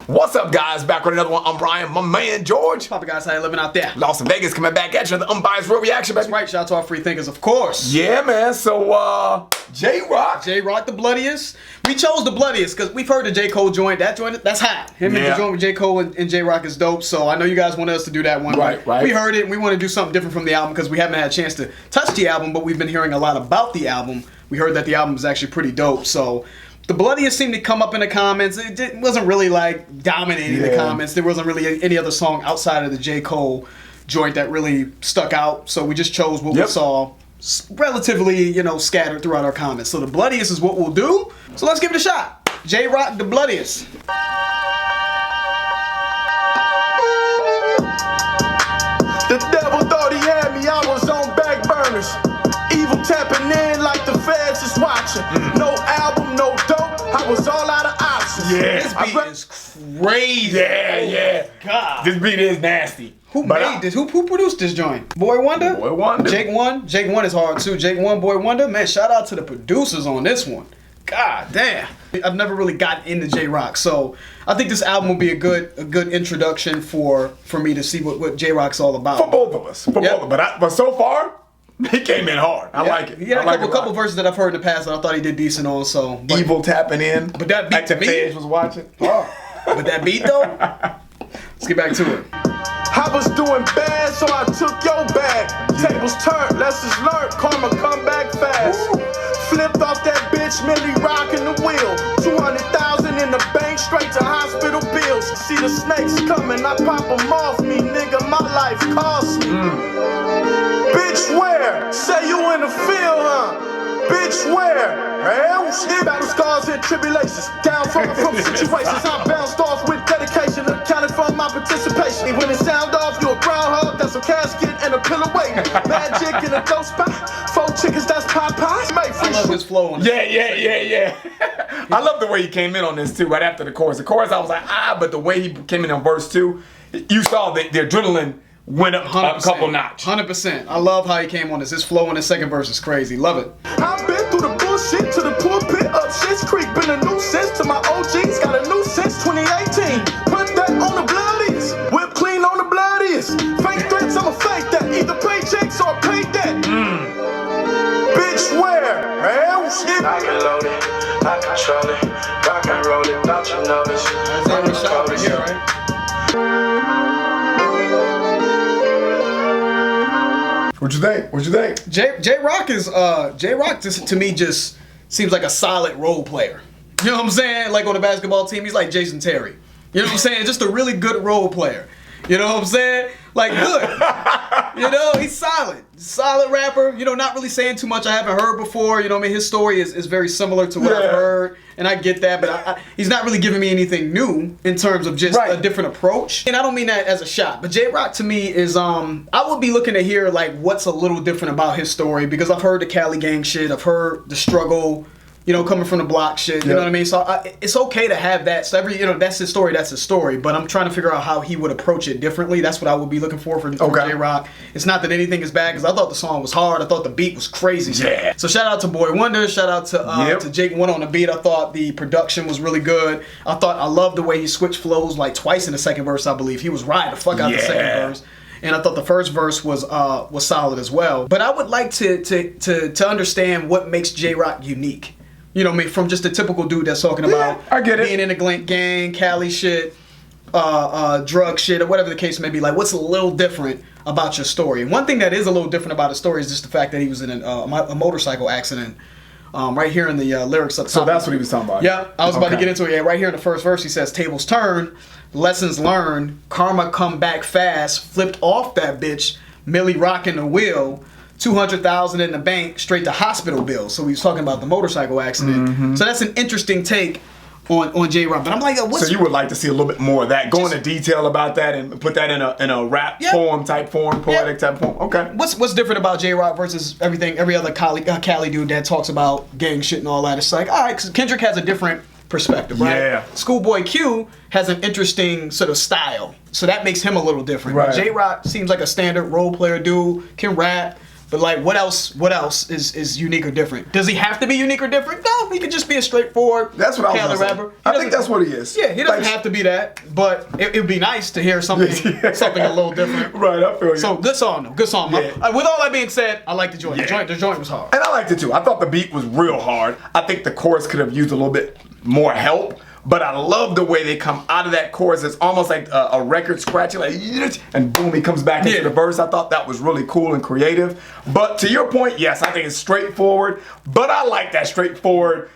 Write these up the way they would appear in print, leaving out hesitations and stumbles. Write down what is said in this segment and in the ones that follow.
What's up, guys? Back with another one. I'm Brian, my man George. Papa guys, how you living out there? Las Vegas coming back at you. The unbiased real reaction, baby. That's right. Shout out to our free thinkers, of course. Yeah, man. So, J-Rock. J-Rock, the Bloodiest. We chose the Bloodiest because we've heard the J. Cole joint. That joint, that's hot. Him and the joint with J. Cole and J-Rock is dope. So I know you guys wanted us to do that one. Right. We heard it and we want to do something different from the album because we haven't had a chance to touch the album, but we've been hearing a lot about the album. We heard that the album is actually pretty dope. So the Bloodiest seemed to come up in the comments. It wasn't really like dominating the comments. There wasn't really any other song outside of the J. Cole joint that really stuck out. So we just chose what we saw relatively, scattered throughout our comments. So the Bloodiest is what we'll do. So let's give it a shot. J-Rock, the Bloodiest. The devil thought he had me, I was on back burners. Evil tapping in like the feds is watching. No album, no dope, I was all out of options. Yeah. This beat is crazy. Yeah. God. This beat is nasty. Who made this? Who produced this joint? Boy Wonder? Boy Wonder. Jake One? Jake One is hard too. Jake One, Boy Wonder? Man, shout out to the producers on this one. God damn. I've never really gotten into J-Rock, so I think this album will be a good introduction for me to see what J-Rock's all about. For both of us. But so far, he came in hard. I like it. He had a couple verses that I've heard in the past that I thought he did decent on. So Evil tapping in. But that beat like the to me, feds was watching. But that beat though, let's get back to it. I was doing bad, so I took your bag. Tables turned, lessons learned, karma come back fast. Flipped off that bitch, Millie rocking the wheel. 200,000 in the bank, straight to hospital bills. See the snakes coming, I pop them off me, nigga, my life cost me. Bitch, where? Say you in the field, huh? Bitch, where? Battle scars and tribulations. Down from situations. I bounced off with dedication. Accounted for my participation. When it sound off, you a groundhog. That's a casket and a pillow waiting. Magic in a dope spot. 4 chickens, that's Popeyes. I love his flow on this. Yeah. I love the way he came in on this too, right after the chorus. The chorus, I was like, but the way he came in on verse 2, you saw the adrenaline went up a couple notch. 100%. I love how he came on this. His flow in the second verse is crazy. Love it. I've been through the bullshit to the pulpit up Shit's Creek. Been a nuisance to my OGs. Got a new since 2018. Put that on the Bloodiest. Whip clean on the Bloodiest. Fake threats, I'ma fake that. Either paychecks or pay that. Bitch, where? I can load it, I control it, rock and roll it, don't you notice? That's a shot right here, right? What you think? J-Rock is J-Rock to me just seems like a solid role player. You know what I'm saying? Like on a basketball team, he's like Jason Terry. You know what I'm saying? Just a really good role player. You know what I'm saying? Like good. He's solid. Solid rapper. Not really saying too much I haven't heard before. His story is very similar to what I've heard. And I get that, but he's not really giving me anything new in terms of just a different approach. And I don't mean that as a shot, but J-Rock to me is, I would be looking to hear like what's a little different about his story because I've heard the Cali gang shit, I've heard the struggle, coming from the block shit, you know what I mean? So it's okay to have that. So that's his story, but I'm trying to figure out how he would approach it differently. That's what I would be looking for J-Rock. It's not that anything is bad, because I thought the song was hard. I thought the beat was crazy. So shout out to Boy Wonder, shout out to Jake One on the beat. I thought the production was really good. I loved the way he switched flows like twice in the second verse, I believe. He was riding the fuck out the second verse. And I thought the first verse was solid as well. But I would like to understand what makes J-Rock unique. From just a typical dude that's talking about being in a gang, Cali shit, drug shit, or whatever the case may be. Like, what's a little different about your story? And one thing that is a little different about his story is just the fact that he was in a motorcycle accident. Right here in the lyrics up top. So that's what he was talking about. Yeah, I was about to get into it. Yeah, right here in the first verse, he says, "Tables turned, lessons learned, karma come back fast, flipped off that bitch, Millie rocking the wheel, 200,000 in the bank, straight to hospital bills." So he was talking about the motorcycle accident. So that's an interesting take on J-Rock. But I'm like, what's... So you would like to see a little bit more of that, go into detail about that and put that in a rap poetic type form. Okay. What's different about J-Rock versus every other Cali dude that talks about gang shit and all that? It's like, all right, because Kendrick has a different perspective, right? Yeah. Schoolboy Q has an interesting sort of style, so that makes him a little different. Right. J-Rock seems like a standard role player dude, can rap, But like, what else is unique or different? Does he have to be unique or different? No, he could just be a straightforward That's what I was Taylor gonna say. rapper. I think that's what he is. Yeah, he doesn't have to be that, but it would be nice to hear something a little different. Right, I feel you. So good song though, good song. Yeah. With all that being said, I like the joint. Yeah. The joint was hard. And I liked it too. I thought the beat was real hard. I think the chorus could have used a little bit more help. But I love the way they come out of that chorus. It's almost like a record scratching, like, and boom, he comes back into the verse. I thought that was really cool and creative. But to your point, yes, I think it's straightforward. But I like that straightforward,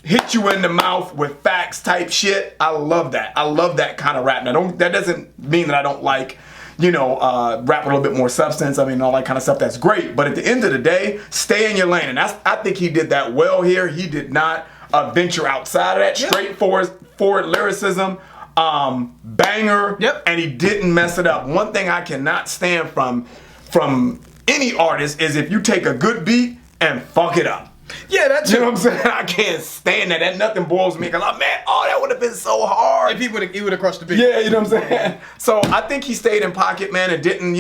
hit you in the mouth with facts type shit. I love that. I love that kind of rap. Now, that doesn't mean that I don't like, rap with a little bit more substance. I mean, all that kind of stuff, that's great. But at the end of the day, stay in your lane. And I think he did that well here. He did not venture outside of that. Straightforward lyricism, banger, and he didn't mess it up. One thing I cannot stand from any artist is if you take a good beat and fuck it up. Yeah, that's You know what I'm saying? I can't stand that. That nothing boils me. Cause like, man, that would have been so hard. If he would have crushed the beat. Yeah, you know what I'm saying? So I think he stayed in pocket, man, and didn't,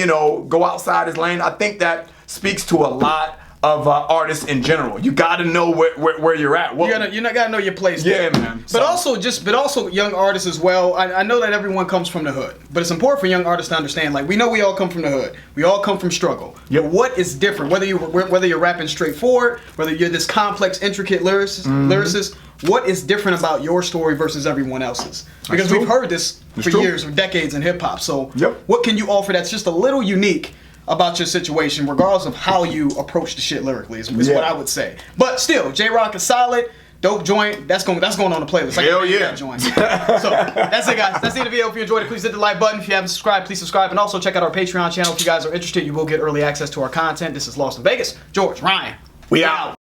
go outside his lane. I think that speaks to a lot of artists in general. You gotta know where you're at. You gotta know your place. Yeah, man. But also young artists as well. I know that everyone comes from the hood, but it's important for young artists to understand. Like, we know we all come from the hood. We all come from struggle. Yep. But what is different? Whether you're rapping straightforward, whether you're this complex, intricate lyricist, what is different about your story versus everyone else's? Because we've heard this for years or decades in hip hop. So what can you offer that's just a little unique about your situation, regardless of how you approach the shit lyrically, is what I would say. But still, J-Rock is solid, dope joint. That's going on the playlist. Hell yeah. That joint. So that's it, guys. That's the end of the video. If you enjoyed it, please hit the like button. If you haven't subscribed, please subscribe. And also check out our Patreon channel. If you guys are interested, you will get early access to our content. This is Lost in Vegas. George, Ryan, we out.